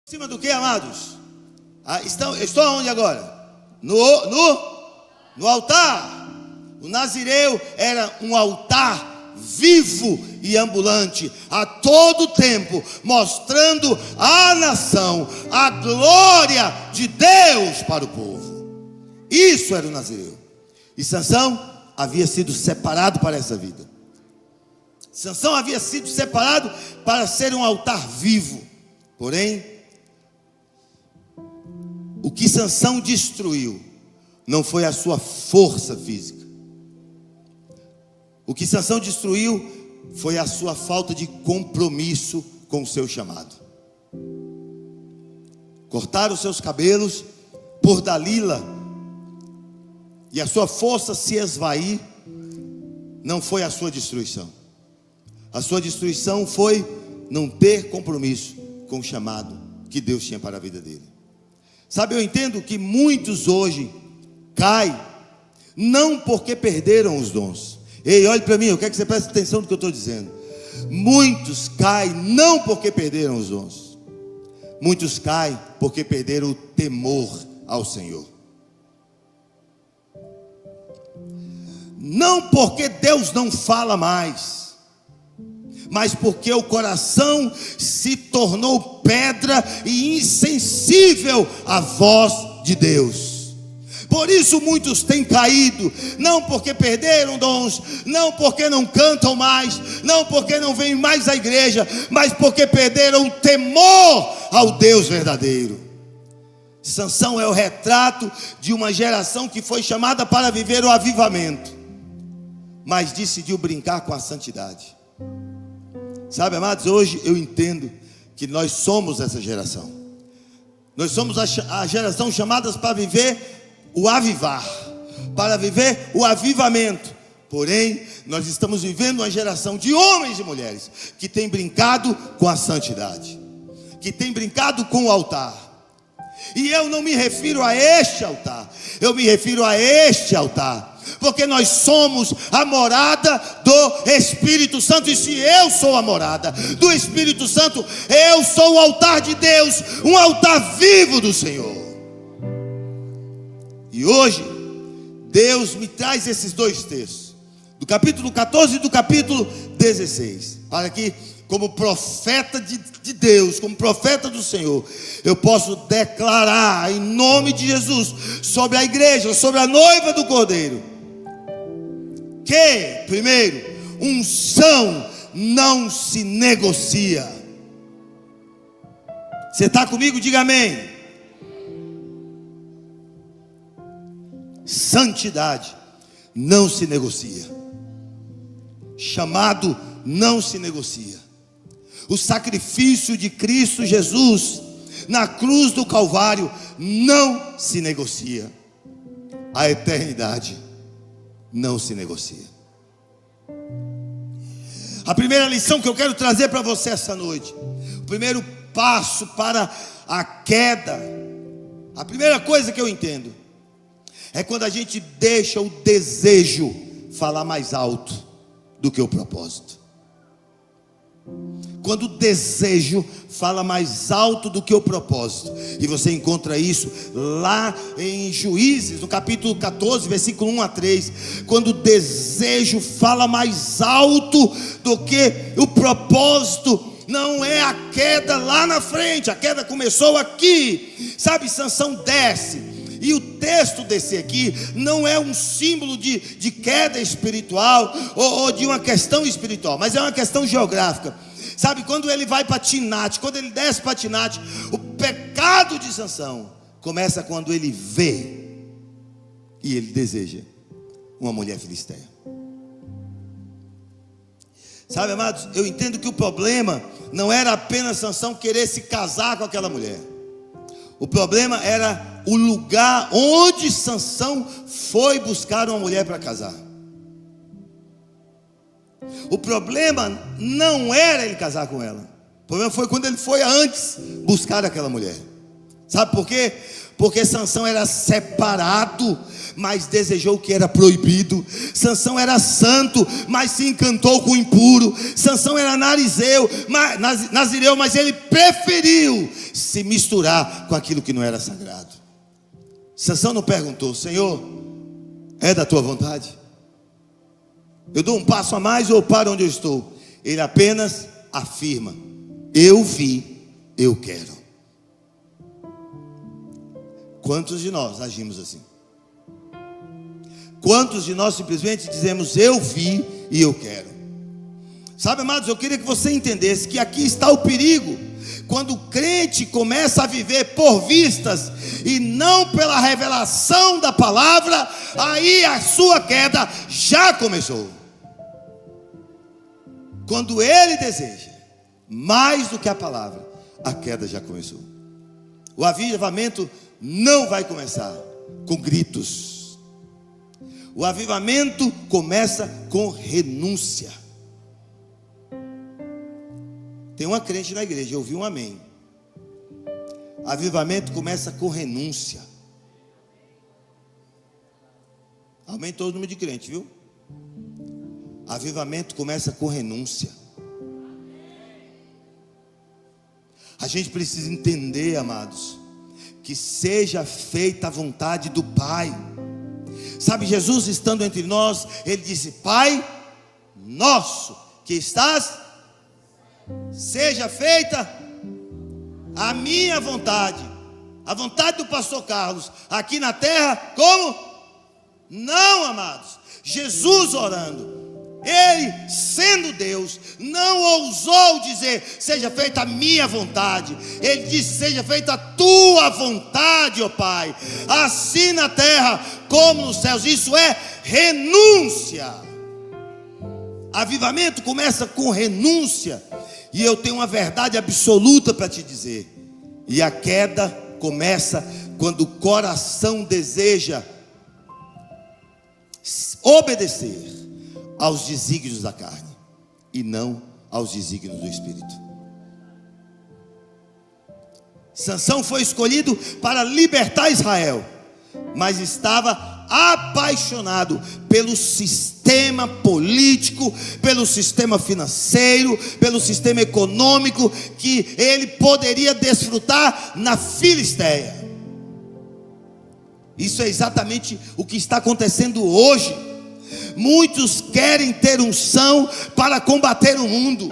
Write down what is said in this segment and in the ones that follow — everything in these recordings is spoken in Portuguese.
Em cima do que, amados? Estou onde agora? No altar. O nazireu era um altar vivo e ambulante, a todo tempo, mostrando à nação a glória de Deus para o povo. Isso era o nazireu. E Sansão havia sido separado para essa vida. Sansão havia sido separado para ser um altar vivo. Porém, o que Sansão destruiu não foi a sua força física. O que Sansão destruiu foi a sua falta de compromisso com o seu chamado. Cortaram os seus cabelos por Dalila, e a sua força se esvair. Não foi a sua destruição. A sua destruição foi não ter compromisso com o chamado que Deus tinha para a vida dele. Sabe, eu entendo que muitos hoje caem, não porque perderam os dons. Ei, olhe para mim, eu quero que você preste atenção no que eu estou dizendo. Muitos caem não porque perderam os dons. Muitos caem porque perderam o temor ao Senhor. Não porque Deus não fala mais, mas porque o coração se tornou pedra e insensível à voz de Deus. Por isso muitos têm caído, não porque perderam dons, não porque não cantam mais, não porque não vêm mais à igreja, mas porque perderam o temor ao Deus verdadeiro. Sansão é o retrato de uma geração que foi chamada para viver o avivamento, mas decidiu brincar com a santidade. Sabe, amados, hoje eu entendo que nós somos essa geração. Nós somos a geração chamada para viver o avivar, para viver o avivamento. Porém, nós estamos vivendo uma geração de homens e mulheres que tem brincado com a santidade, que tem brincado com o altar. E eu não me refiro a este altar, eu me refiro a este altar, porque nós somos a morada do Espírito Santo. E se eu sou a morada do Espírito Santo, eu sou o altar de Deus, um altar vivo do Senhor. E hoje Deus me traz esses dois textos, do capítulo 14 e do capítulo 16, para que, como profeta de Deus, como profeta do Senhor, eu posso declarar em nome de Jesus sobre a igreja, sobre a noiva do Cordeiro, que, primeiro, unção não se negocia. Você está comigo? Diga amém. Santidade não se negocia. Chamado não se negocia. O sacrifício de Cristo Jesus na cruz do Calvário não se negocia. A eternidade não se negocia. A primeira lição que eu quero trazer para você essa noite, o primeiro passo para a queda, a primeira coisa que eu entendo é quando a gente deixa o desejo falar mais alto do que o propósito. Quando o desejo fala mais alto do que o propósito. E você encontra isso lá em Juízes, no capítulo 14, versículo 1 a 3. Quando o desejo fala mais alto do que o propósito. Não é a queda lá na frente, a queda começou aqui. Sabe, Sansão desce. E o texto desse aqui não é um símbolo de queda espiritual ou de uma questão espiritual, mas é uma questão geográfica. Sabe, quando ele vai para Timnate, quando ele desce para Timnate, o pecado de Sansão começa quando ele vê e ele deseja uma mulher filisteia. Sabe, amados, eu entendo que o problema não era apenas Sansão querer se casar com aquela mulher. O problema era o lugar onde Sansão foi buscar uma mulher para casar. O problema não era ele casar com ela. O problema foi quando ele foi antes buscar aquela mulher. Sabe por quê? Porque Sansão era separado, mas desejou o que era proibido. Sansão era santo, mas se encantou com o impuro. Sansão era nazireu, mas ele preferiu se misturar com aquilo que não era sagrado. Sansão não perguntou: Senhor, é da tua vontade? Eu dou um passo a mais ou paro onde eu estou? Ele apenas afirma: eu vi, eu quero. Quantos de nós agimos assim? Quantos de nós simplesmente dizemos: eu vi e eu quero? Sabe, amados, eu queria que você entendesse que aqui está o perigo. Quando o crente começa a viver por vistas e não pela revelação da palavra, aí a sua queda já começou. Quando ele deseja mais do que a palavra, a queda já começou. O avivamento não vai começar com gritos. O avivamento começa com renúncia. Tem uma crente na igreja, eu ouvi um amém. Avivamento começa com renúncia. Aumentou o número de crente, viu? Avivamento começa com renúncia. A gente precisa entender, amados, que seja feita a vontade do Pai. Sabe, Jesus estando entre nós, Ele disse: Pai nosso que estás, seja feita a minha vontade, a vontade do pastor Carlos, aqui na terra, como? Não, amados, Jesus orando, Ele sendo Deus, não ousou dizer: seja feita a minha vontade. Ele disse: seja feita a tua vontade, ó Pai, assim na terra como nos céus. Isso é renúncia. Avivamento começa com renúncia. E eu tenho uma verdade absoluta para te dizer: e a queda começa quando o coração deseja obedecer aos desígnios da carne e não aos desígnios do Espírito. Sansão foi escolhido para libertar Israel, mas estava apaixonado pelo sistema político, pelo sistema financeiro, pelo sistema econômico que ele poderia desfrutar na Filistéia. Isso é exatamente o que está acontecendo hoje. Muitos querem ter unção para combater o mundo.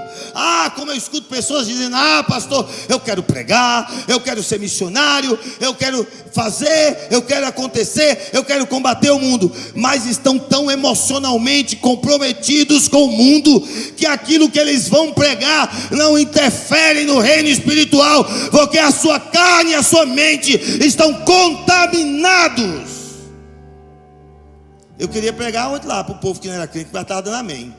Como eu escuto pessoas dizendo: pastor, eu quero pregar, eu quero ser missionário, eu quero fazer, eu quero acontecer, eu quero combater o mundo. Mas estão tão emocionalmente comprometidos com o mundo que aquilo que eles vão pregar não interfere no reino espiritual, porque a sua carne e a sua mente estão contaminados. Eu queria pregar onde lá para o povo que não era crente, mas estava dando amém.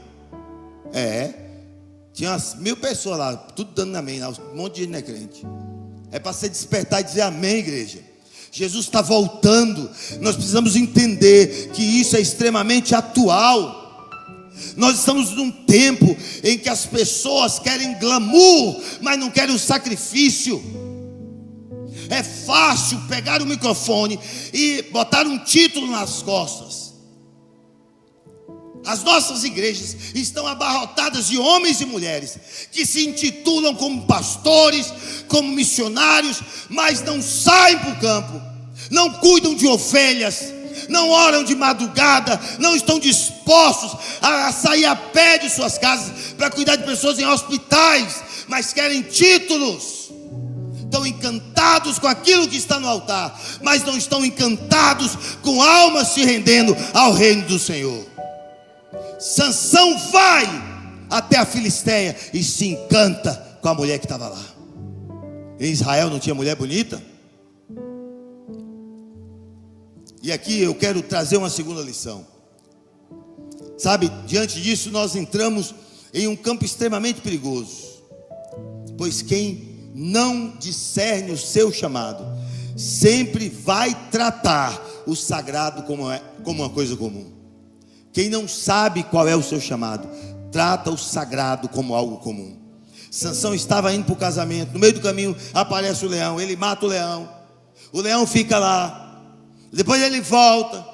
Tinha umas 1000 pessoas lá, tudo dando amém, um monte de gente não é crente. É para você despertar e dizer amém, igreja. Jesus está voltando. Nós precisamos entender que isso é extremamente atual. Nós estamos num tempo em que as pessoas querem glamour, mas não querem o sacrifício. É fácil pegar o microfone e botar um título nas costas. As nossas igrejas estão abarrotadas de homens e mulheres que se intitulam como pastores, como missionários, mas não saem para o campo, não cuidam de ovelhas, não oram de madrugada, não estão dispostos a sair a pé de suas casas para cuidar de pessoas em hospitais, mas querem títulos. Estão encantados com aquilo que está no altar, mas não estão encantados com almas se rendendo ao reino do Senhor. Sansão vai até a Filistéia e se encanta com a mulher que estava lá. Em Israel não tinha mulher bonita? E aqui eu quero trazer uma segunda lição. Sabe, diante disso nós entramos em um campo extremamente perigoso. Pois quem não discerne o seu chamado sempre vai tratar o sagrado como uma coisa comum. Quem não sabe qual é o seu chamado, trata o sagrado como algo comum. Sansão estava indo para o casamento, no meio do caminho aparece o leão, ele mata o leão fica lá, depois ele volta,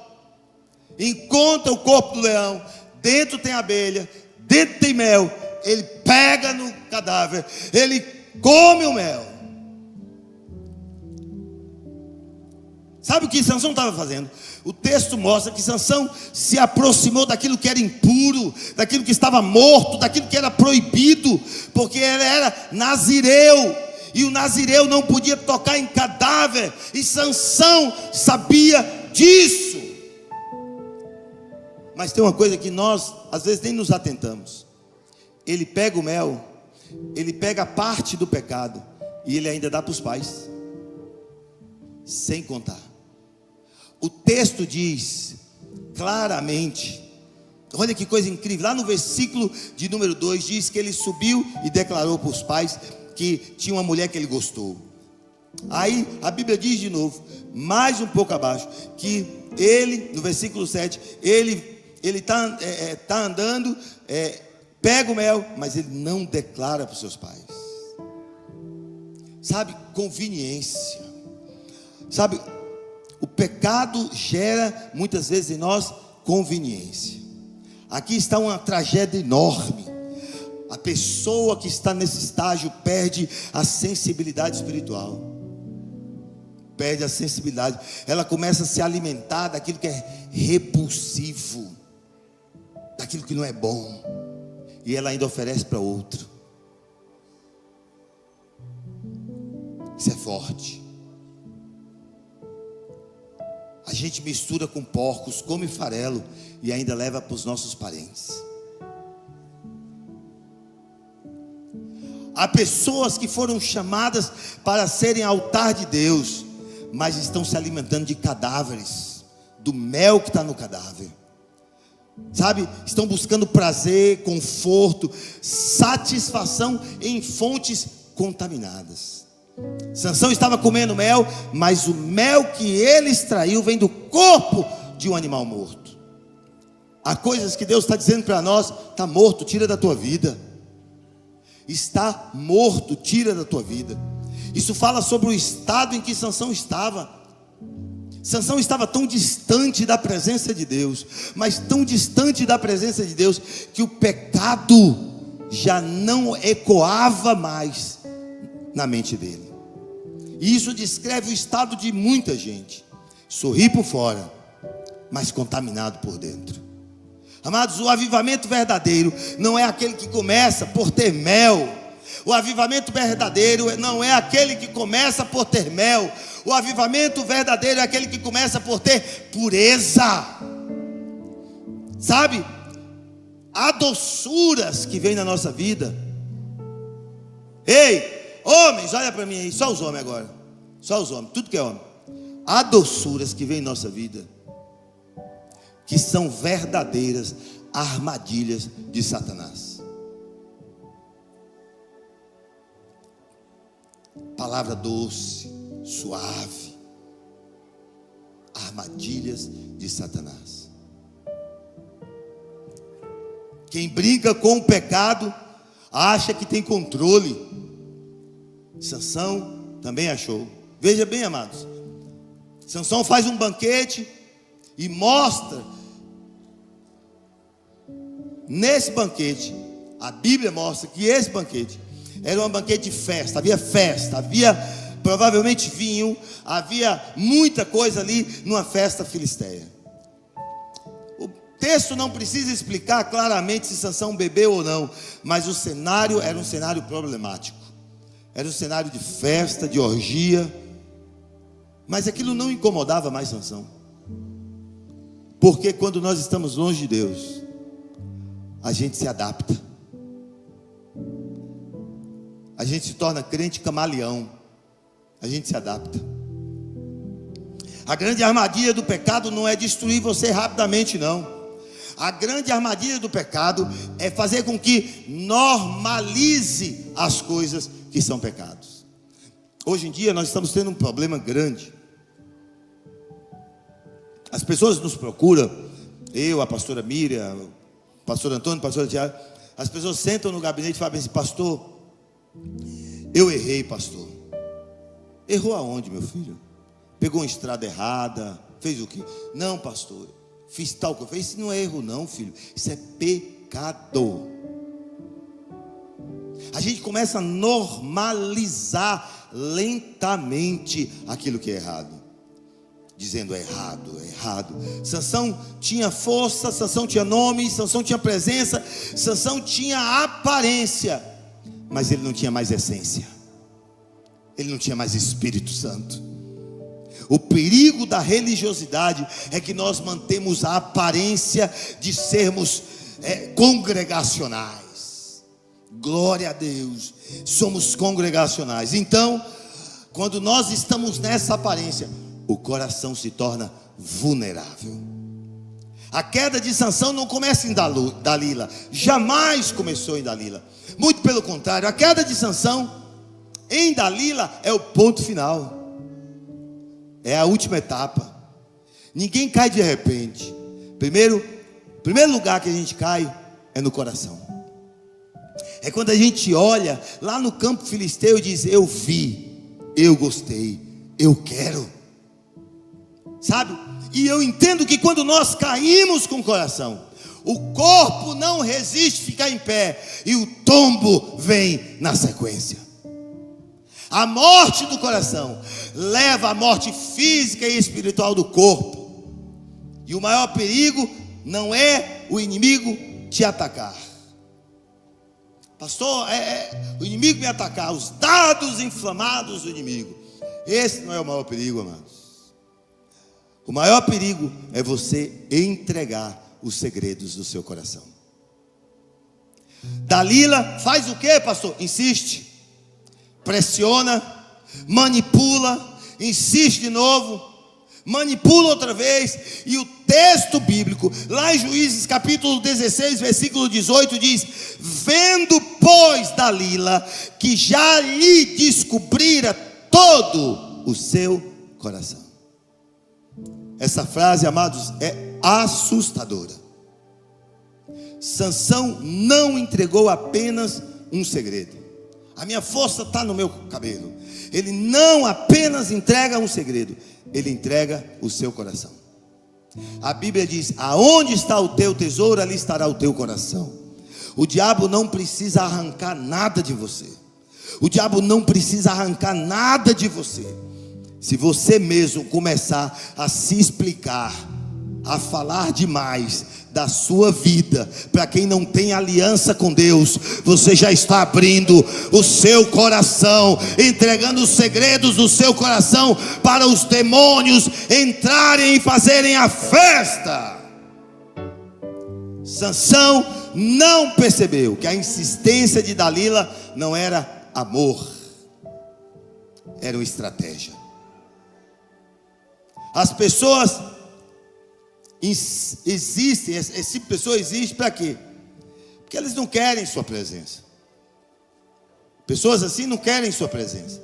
encontra o corpo do leão, dentro tem abelha, dentro tem mel, ele pega no cadáver, ele come o mel. Sabe o que Sansão estava fazendo? O texto mostra que Sansão se aproximou daquilo que era impuro, daquilo que estava morto, daquilo que era proibido, porque ele era nazireu, e o nazireu não podia tocar em cadáver, e Sansão sabia disso. Mas tem uma coisa que nós às vezes nem nos atentamos. Ele pega o mel, ele pega a parte do pecado, e ele ainda dá para os pais, sem contar. O texto diz claramente, olha que coisa incrível, lá no versículo de número 2, diz que ele subiu e declarou para os pais que tinha uma mulher que ele gostou. Aí a Bíblia diz de novo, mais um pouco abaixo, que ele, no versículo 7, ele está andando, pega o mel, mas ele não declara para os seus pais. Sabe, conveniência. Sabe, o pecado gera muitas vezes em nós conveniência. Aqui está uma tragédia enorme. A pessoa que está nesse estágio perde a sensibilidade espiritual. Perde a sensibilidade. Ela começa a se alimentar daquilo que é repulsivo, daquilo que não é bom, e ela ainda oferece para outro. Isso é forte. A gente mistura com porcos, come farelo e ainda leva para os nossos parentes. Há pessoas que foram chamadas para serem altar de Deus, mas estão se alimentando de cadáveres, do mel que está no cadáver. Sabe, estão buscando prazer, conforto, satisfação em fontes contaminadas. Sansão estava comendo mel, mas o mel que ele extraiu vem do corpo de um animal morto. Há coisas que Deus está dizendo para nós: está morto, tira da tua vida. Está morto, tira da tua vida. Isso fala sobre o estado em que Sansão estava. Sansão estava tão distante da presença de Deus, mas tão distante da presença de Deus, que o pecado já não ecoava mais na mente dele. E isso descreve o estado de muita gente: sorri por fora, mas contaminado por dentro. Amados, o avivamento verdadeiro não é aquele que começa por ter mel. O avivamento verdadeiro não é aquele que começa por ter mel. O avivamento verdadeiro é aquele que começa por ter pureza. Sabe, há doçuras que vêm na nossa vida. Ei, homens, olha para mim aí, só os homens agora. Só os homens, tudo que é homem. Há doçuras que vêm em nossa vida, que são verdadeiras armadilhas de Satanás. Palavra doce, suave, armadilhas de Satanás. Quem brinca com o pecado acha que tem controle. Sansão também achou. Veja bem, amados, Sansão faz um banquete e mostra. Nesse banquete, a Bíblia mostra que esse banquete era um banquete de festa, havia provavelmente vinho, havia muita coisa ali numa festa filisteia. O texto não precisa explicar claramente se Sansão bebeu ou não, mas o cenário era um cenário problemático, era um cenário de festa, de orgia, mas aquilo não incomodava mais Sansão, porque quando nós estamos longe de Deus, a gente se adapta. A gente se torna crente camaleão. A gente se adapta. A grande armadilha do pecado não é destruir você rapidamente, não. A grande armadilha do pecado é fazer com que normalize as coisas que são pecados. Hoje em dia nós estamos tendo um problema grande. As pessoas nos procuram, eu, a pastora Miriam, o pastor Antônio, o pastor Tiago, as pessoas sentam no gabinete e falam assim: pastor, eu errei, pastor. Errou aonde, meu filho? Pegou uma estrada errada, fez o quê? Não, pastor, fiz tal que eu fiz. Isso não é erro não, filho, isso é pecado. A gente começa a normalizar lentamente aquilo que é errado. dizendo: é errado, é errado. Sansão tinha força, Sansão tinha nome, Sansão tinha presença, Sansão tinha aparência, mas ele não tinha mais essência, ele não tinha mais Espírito Santo. O perigo da religiosidade é que nós mantemos a aparência de sermos congregacionais. Glória a Deus, somos congregacionais. Então, quando nós estamos nessa aparência, o coração se torna vulnerável. A queda de Sansão não começa em Dalila, jamais começou em Dalila. Muito pelo contrário, a queda de Sansão em Dalila é o ponto final, é a última etapa. Ninguém cai de repente. Primeiro lugar que a gente cai é no coração. É quando a gente olha lá no campo filisteu e diz: eu vi, eu gostei, eu quero. Sabe? E eu entendo que quando nós caímos com o coração, o corpo não resiste ficar em pé, e o tombo vem na sequência. A morte do coração leva à morte física e espiritual do corpo. E o maior perigo não é o inimigo te atacar. Pastor, o inimigo me atacar, os dados inflamados do inimigo. Esse não é o maior perigo, amados. O maior perigo é você entregar os segredos do seu coração. Dalila faz o que, pastor? Insiste, pressiona, manipula, insiste de novo, manipula outra vez. E o texto bíblico, lá em Juízes capítulo 16, versículo 18, diz: vendo, pois, Dalila, que já lhe descobrira todo o seu coração. Essa frase, amados, é assustadora. Sansão não entregou apenas um segredo. A minha força está no meu cabelo. Ele não apenas entrega um segredo, ele entrega o seu coração. A Bíblia diz: aonde está o teu tesouro, ali estará o teu coração. O diabo não precisa arrancar nada de você. O diabo não precisa arrancar nada de você. Se você mesmo começar a se explicar, a falar demais da sua vida para quem não tem aliança com Deus, você já está abrindo o seu coração, entregando os segredos do seu coração para os demônios entrarem e fazerem a festa. Sansão não percebeu que a insistência de Dalila não era amor, era uma estratégia. As pessoas existem, esse tipo de pessoa existe para quê? Porque eles não querem sua presença. Pessoas assim não querem sua presença.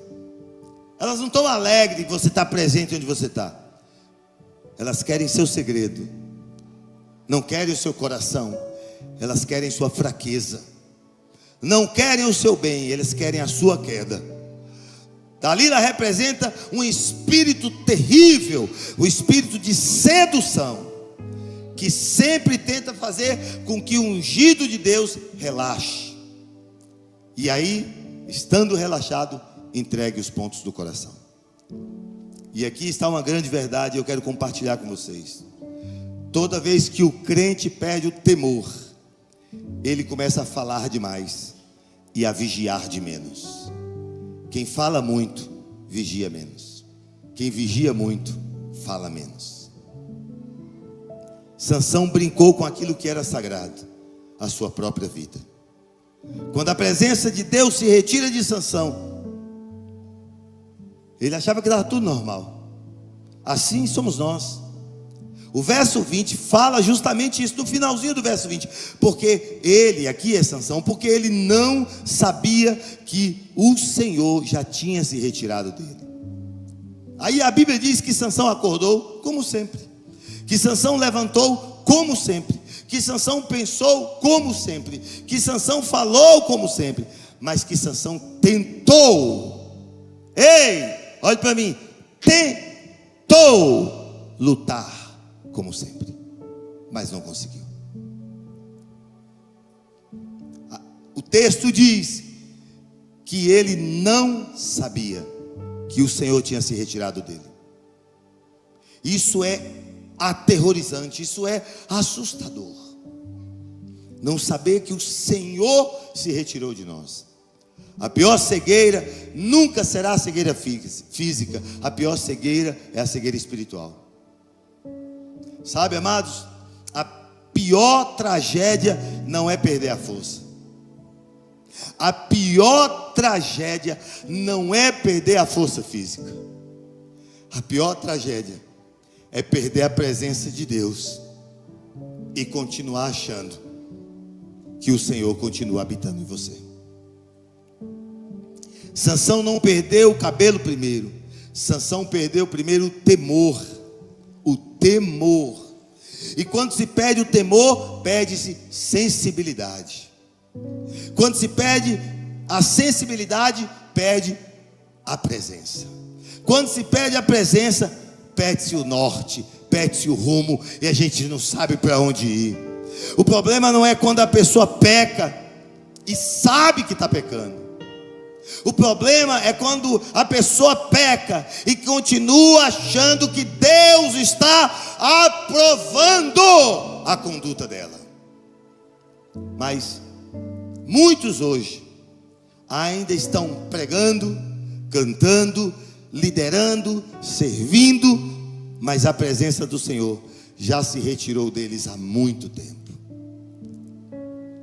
Elas não estão alegres de você estar presente onde você está. Elas querem seu segredo. Não querem o seu coração. Elas querem sua fraqueza. Não querem o seu bem, eles querem a sua queda. Dalila representa um espírito terrível, o espírito de sedução, que sempre tenta fazer com que o ungido de Deus relaxe. E aí, estando relaxado, entregue os pontos do coração. E aqui está uma grande verdade, eu quero compartilhar com vocês. Toda vez que o crente perde o temor, ele começa a falar demais e a vigiar de menos. Quem fala muito, vigia menos. Quem vigia muito, fala menos. Sansão brincou com aquilo que era sagrado, a sua própria vida. Quando a presença de Deus se retira de Sansão, ele achava que estava tudo normal. Assim somos nós. O verso 20 fala justamente isso, no finalzinho do verso 20. Porque ele, aqui é Sansão, porque ele não sabia que o Senhor já tinha se retirado dele. Aí a Bíblia diz que Sansão acordou como sempre, que Sansão levantou como sempre, que Sansão pensou como sempre, que Sansão falou como sempre, mas que Sansão tentou. Ei, olhe para mim, tentou lutar como sempre, mas não conseguiu. O texto diz que ele não sabia que o Senhor tinha se retirado dele. Isso é aterrorizante, isso é assustador. Não saber que o Senhor se retirou de nós. A pior cegueira nunca será a cegueira física. A pior cegueira é a cegueira espiritual. Sabe, amados, a pior tragédia não é perder a força. A pior tragédia não é perder a força física. A pior tragédia é perder a presença de Deus e continuar achando que o Senhor continua habitando em você. Sansão não perdeu o cabelo primeiro. Sansão perdeu primeiro o temor. O temor. E quando se perde o temor, perde-se sensibilidade. Quando se perde a sensibilidade, perde a presença. Quando se perde a presença, perde-se o norte, perde-se o rumo, e a gente não sabe para onde ir. O problema não é quando a pessoa peca e sabe que está pecando. O problema é quando a pessoa peca e continua achando que Deus está aprovando a conduta dela. Mas muitos hoje ainda estão pregando, cantando, liderando, servindo, mas a presença do Senhor já se retirou deles há muito tempo.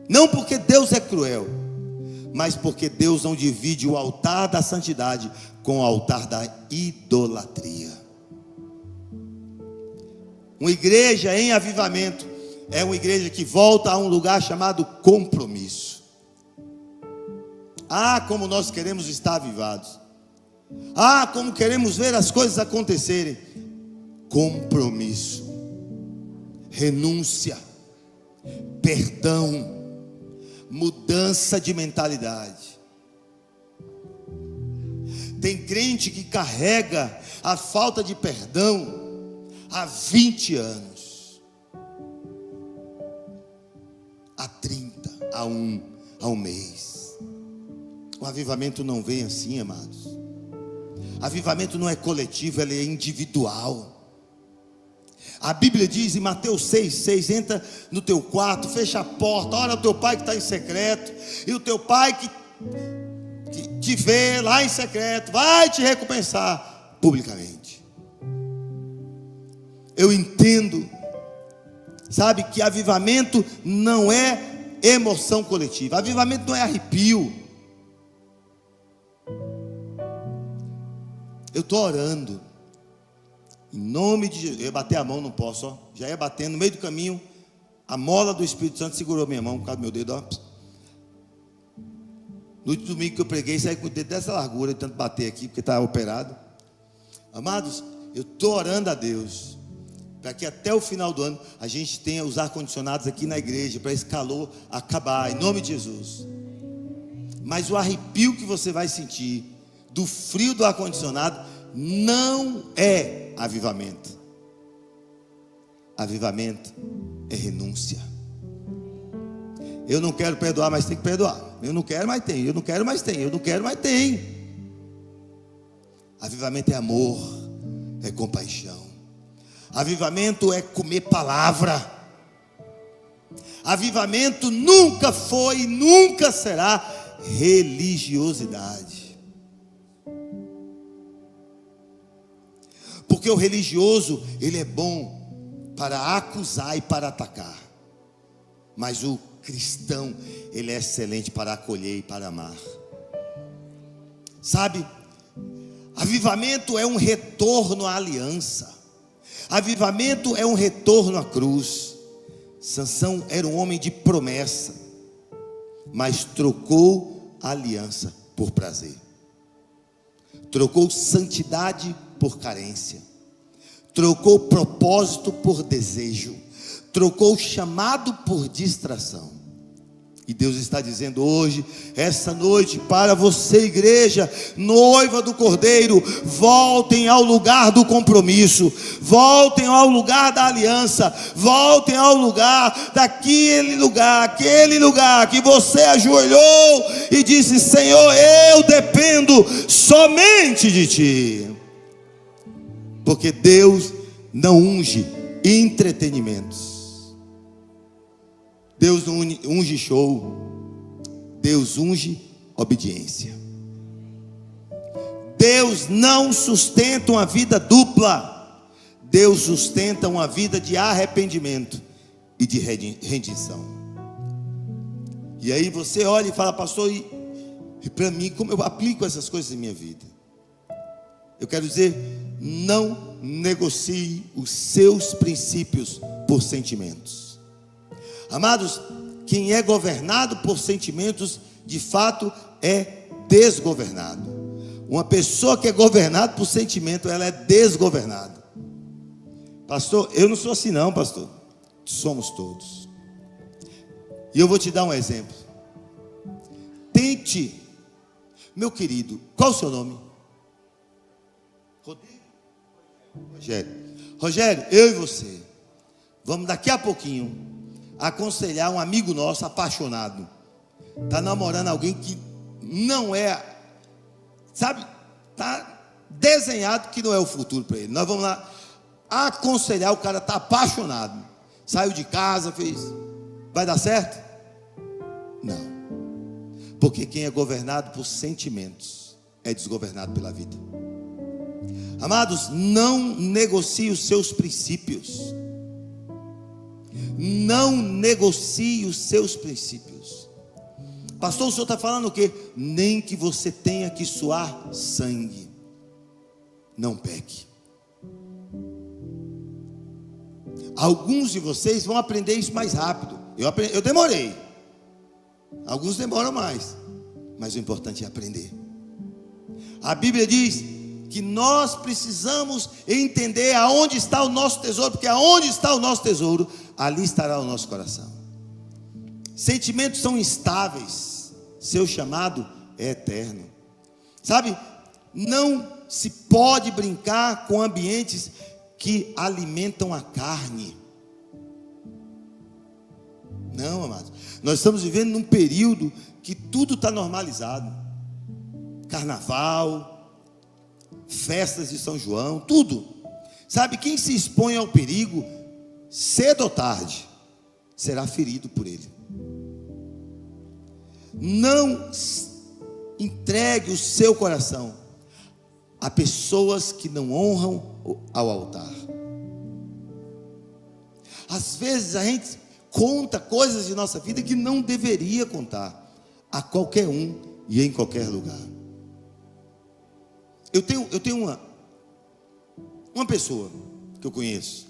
Não porque Deus é cruel, mas porque Deus não divide o altar da santidade com o altar da idolatria. Uma igreja em avivamento é uma igreja que volta a um lugar chamado compromisso. Ah, como nós queremos estar avivados. Ah, como queremos ver as coisas acontecerem. Compromisso, renúncia, perdão, mudança de mentalidade. Tem crente que carrega a falta de perdão há 20 anos, há 30, há um mês. O avivamento não vem assim, amados. Avivamento não é coletivo, ele é individual. A Bíblia diz em Mateus 6,6: entra no teu quarto, fecha a porta, ora ao teu pai que está em secreto, e o teu pai que te vê lá em secreto vai te recompensar publicamente. Eu entendo, sabe, que avivamento não é emoção coletiva, avivamento não é arrepio. Eu estou orando em nome de Jesus. Eu ia bater a mão, não posso, ó. Já ia batendo no meio do caminho. A mola do Espírito Santo segurou minha mão por causa do meu dedo, ó. No último domingo que eu preguei, saí com o dedo dessa largura, de tanto bater aqui, porque estava operado. Amados, eu estou orando a Deus para que até o final do ano a gente tenha os ar-condicionados aqui na igreja, para esse calor acabar, em nome de Jesus. Mas o arrepio que você vai sentir do frio do ar-condicionado não é avivamento. Avivamento é renúncia. Eu não quero perdoar, mas tem que perdoar. Eu não quero, mas tem. Eu não quero, mas tem. Eu não quero, mas tem. Avivamento é amor, é compaixão. Avivamento é comer palavra. Avivamento nunca foi e nunca será religiosidade. Porque o religioso, ele é bom para acusar e para atacar. Mas o cristão, ele é excelente para acolher e para amar. Sabe, avivamento é um retorno à aliança. Avivamento é um retorno à cruz. Sansão era um homem de promessa, mas trocou a aliança por prazer. Trocou santidade por carência. Trocou propósito por desejo. Trocou chamado por distração. E Deus está dizendo hoje, essa noite, para você, igreja, noiva do Cordeiro, voltem ao lugar do compromisso, voltem ao lugar da aliança, voltem ao lugar aquele lugar que você ajoelhou e disse: Senhor, eu dependo somente de Ti. Porque Deus não unge entretenimentos. Deus não unge show, Deus unge obediência. Deus não sustenta uma vida dupla, Deus sustenta uma vida de arrependimento e de rendição. E aí você olha e fala: pastor, e para mim, como eu aplico essas coisas em minha vida? Eu quero dizer, não negocie os seus princípios por sentimentos. Amados, quem é governado por sentimentos, de fato é desgovernado. Uma pessoa que é governada por sentimento, ela é desgovernada. Pastor, eu não sou assim não, pastor. Somos todos. E eu vou te dar um exemplo. Tente, meu querido, qual o seu nome? Rodrigo? Rogério. Rogério, eu e você vamos daqui a pouquinho aconselhar um amigo nosso apaixonado. Está namorando alguém que não é, sabe, está desenhado que não é o futuro para ele. Nós vamos lá aconselhar, o cara está apaixonado, saiu de casa, fez, vai dar certo? Não, porque quem é governado por sentimentos é desgovernado pela vida. Amados, não negocie os seus princípios, não negocie os seus princípios. Pastor, o senhor está falando o quê? Nem que você tenha que suar sangue, não peque. Alguns de vocês vão aprender isso mais rápido. Eu demorei. Alguns demoram mais, mas o importante é aprender. A Bíblia diz que nós precisamos entender aonde está o nosso tesouro, porque aonde está o nosso tesouro, ali estará o nosso coração. Sentimentos são instáveis, seu chamado é eterno. Sabe, não se pode brincar com ambientes que alimentam a carne. Não, amados, nós estamos vivendo num período que tudo está normalizado. Carnaval, festas de São João, tudo. Sabe, quem se expõe ao perigo, cedo ou tarde, será ferido por ele. Não entregue o seu coração a pessoas que não honram ao altar. Às vezes a gente conta coisas de nossa vida que não deveria contar a qualquer um e em qualquer lugar. Eu tenho uma pessoa que eu conheço.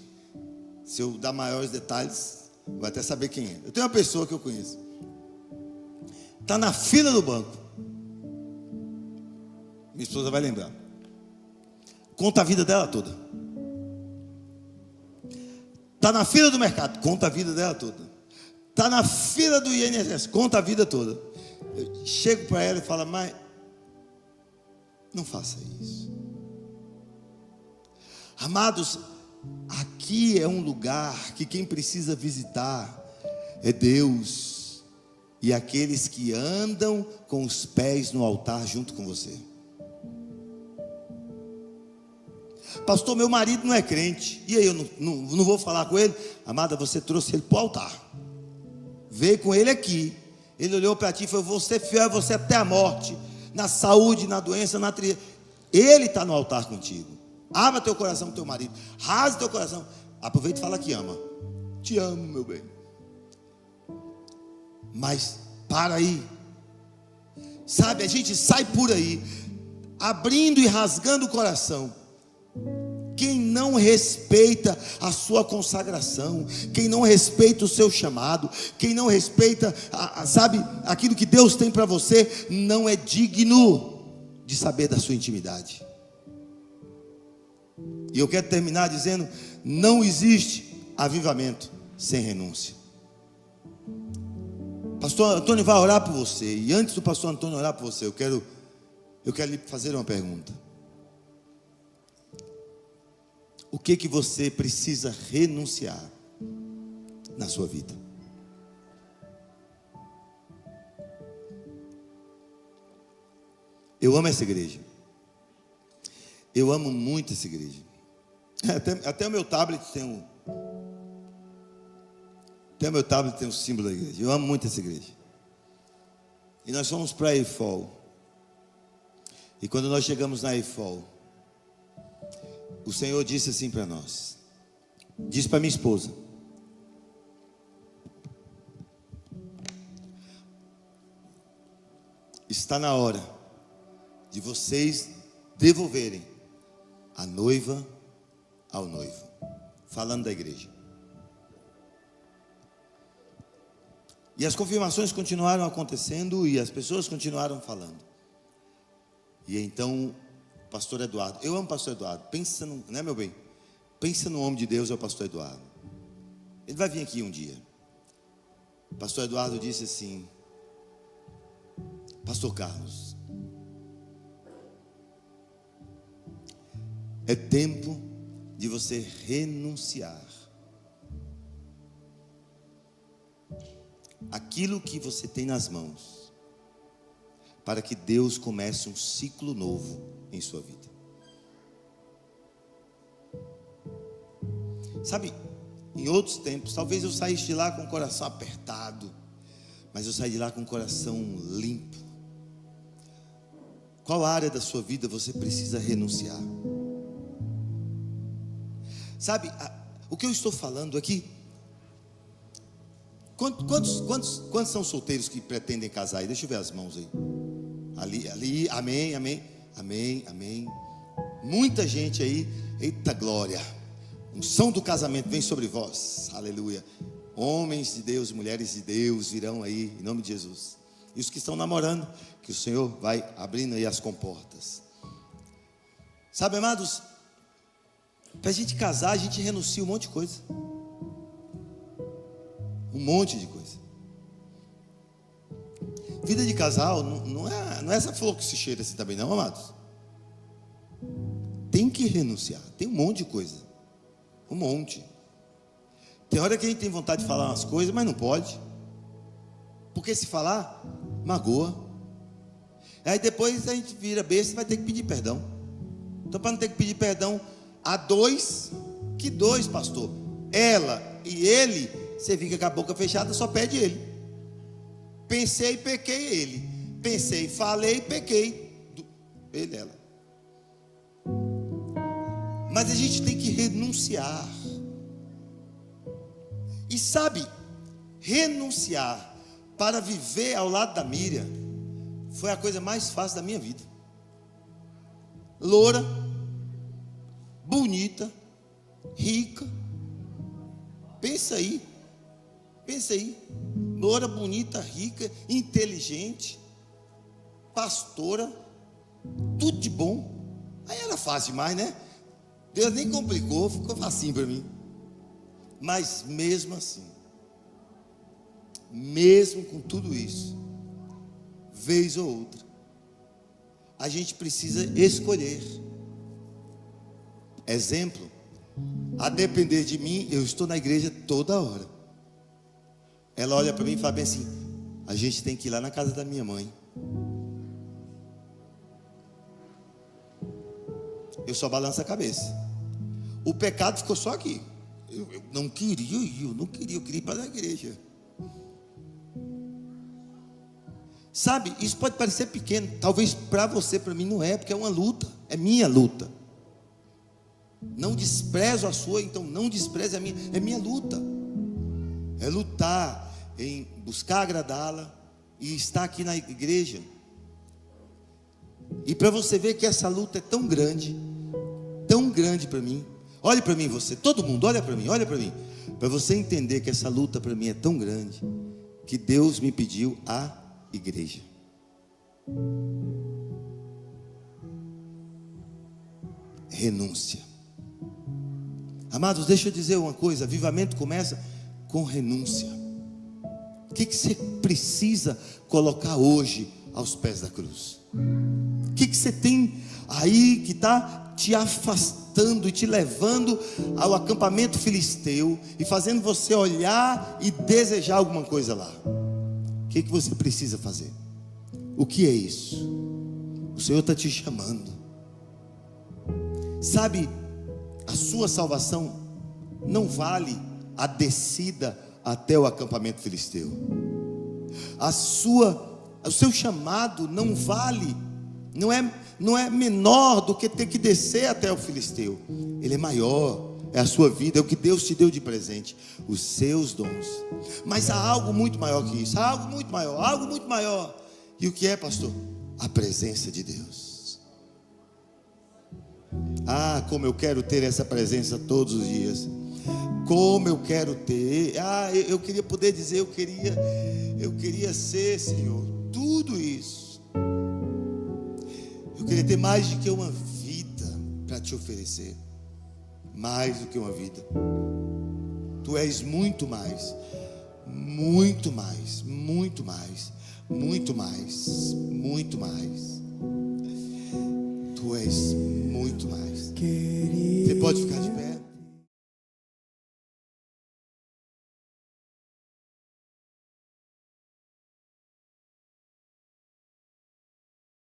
Se eu dar maiores detalhes, vai até saber quem é. Eu tenho uma pessoa que eu conheço. Está na fila do banco. Minha esposa vai lembrar. Conta a vida dela toda. Está na fila do mercado, conta a vida dela toda. Está na fila do INSS, conta a vida toda. Eu chego para ela e falo: mas não faça isso. Amados, aqui é um lugar que quem precisa visitar é Deus e aqueles que andam com os pés no altar junto com você. Pastor, meu marido não é crente, e aí eu não vou falar com ele? Amada, você trouxe ele para o altar, veio com ele aqui, ele olhou para ti e falou: vou ser fiel a você até a morte, na saúde, na doença, na tristeza. Ele está no altar contigo. Abra teu coração para o teu marido, rasgue teu coração, aproveita e fala que ama. Te amo, meu bem. Mas para aí, sabe, a gente sai por aí abrindo e rasgando o coração. Quem não respeita a sua consagração, quem não respeita o seu chamado, quem não respeita, sabe, aquilo que Deus tem para você, não é digno de saber da sua intimidade. E eu quero terminar dizendo: não existe avivamento sem renúncia. Pastor Antônio vai orar por você, e antes do pastor Antônio orar por você, eu quero lhe fazer uma pergunta. O que você precisa renunciar na sua vida? Eu amo essa igreja. Eu amo muito essa igreja. Até o meu tablet tem um símbolo da igreja. Eu amo muito essa igreja. E nós fomos para a Eiffel. E quando nós chegamos na Eiffel, o Senhor disse assim para nós. Disse para minha esposa: está na hora de vocês devolverem a noiva ao noivo. Falando da igreja. E as confirmações continuaram acontecendo e as pessoas continuaram falando. E então, pastor Eduardo, eu amo o pastor Eduardo, pensa no, né, meu bem? Pensa no homem de Deus, é o pastor Eduardo. Ele vai vir aqui um dia. O pastor Eduardo disse assim: pastor Carlos, é tempo de você renunciar aquilo que você tem nas mãos, para que Deus comece um ciclo novo em sua vida. Sabe, em outros tempos, talvez eu saísse de lá com o coração apertado, mas eu saí de lá com o coração limpo. Qual área da sua vida você precisa renunciar? Sabe, o que eu estou falando aqui, quantos são solteiros que pretendem casar aí? Deixa eu ver as mãos aí. Ali, amém, amém, amém, amém. Muita gente aí, eita glória. Unção do casamento vem sobre vós, aleluia. Homens de Deus, mulheres de Deus virão aí, em nome de Jesus. E os que estão namorando, que o Senhor vai abrindo aí as comportas. Sabe, amados, para a gente casar, a gente renuncia um monte de coisa. Um monte de coisa. Vida de casal não é essa flor que se cheira assim também não, amados. Tem que renunciar, tem um monte de coisa. Um monte. Tem hora que a gente tem vontade de falar umas coisas, mas não pode. Porque se falar, magoa. Aí depois a gente vira besta e vai ter que pedir perdão. Então, para não ter que pedir perdão a dois, que dois, pastor? Ela e ele, você fica com a boca fechada, só pede ele. Pensei, pequei ele. Pensei, falei, pequei ele, ela. Mas a gente tem que renunciar. E sabe, renunciar para viver ao lado da Miriam foi a coisa mais fácil da minha vida. Loura, bonita, rica. Pensa aí. Loura, bonita, rica, inteligente, pastora, tudo de bom. Aí era fácil demais, né? Deus nem complicou, ficou facinho para mim. Mas mesmo assim, mesmo com tudo isso, vez ou outra, a gente precisa escolher. Exemplo, a depender de mim, eu estou na igreja toda hora. Ela olha para mim e fala bem assim: a gente tem que ir lá na casa da minha mãe. Eu só balanço a cabeça. O pecado ficou só aqui. Eu não queria ir, eu queria ir para a igreja. Sabe, isso pode parecer pequeno, talvez para você, para mim não é, porque é uma luta, é minha luta. Não desprezo a sua, então não despreze a minha, é minha luta. É lutar em buscar agradá-la e estar aqui na igreja. E para você ver que essa luta é tão grande para mim. Olhe para mim, você, todo mundo, olha para mim. Para você entender que essa luta para mim é tão grande, que Deus me pediu a igreja. Renúncia. Amados, deixa eu dizer uma coisa: avivamento começa com renúncia. O que você precisa colocar hoje aos pés da cruz? O que você tem aí que está te afastando e te levando ao acampamento filisteu e fazendo você olhar e desejar alguma coisa lá? O que você precisa fazer? O que é isso? O Senhor está te chamando. Sabe, a sua salvação não vale a descida até o acampamento filisteu. O seu chamado não vale, não é menor do que ter que descer até o filisteu. Ele é maior, é a sua vida, é o que Deus te deu de presente, os seus dons. Mas há algo muito maior que isso, há algo muito maior. E o que é, pastor? A presença de Deus. Ah, como eu quero ter essa presença todos os dias. Como eu quero ter. Ah, eu queria poder dizer, eu queria ser, Senhor, tudo isso. Eu queria ter mais do que uma vida para te oferecer. Mais do que uma vida. Tu és muito mais. Muito mais. Muito mais. Muito mais. Muito mais. Tu és muito mais. Você pode ficar de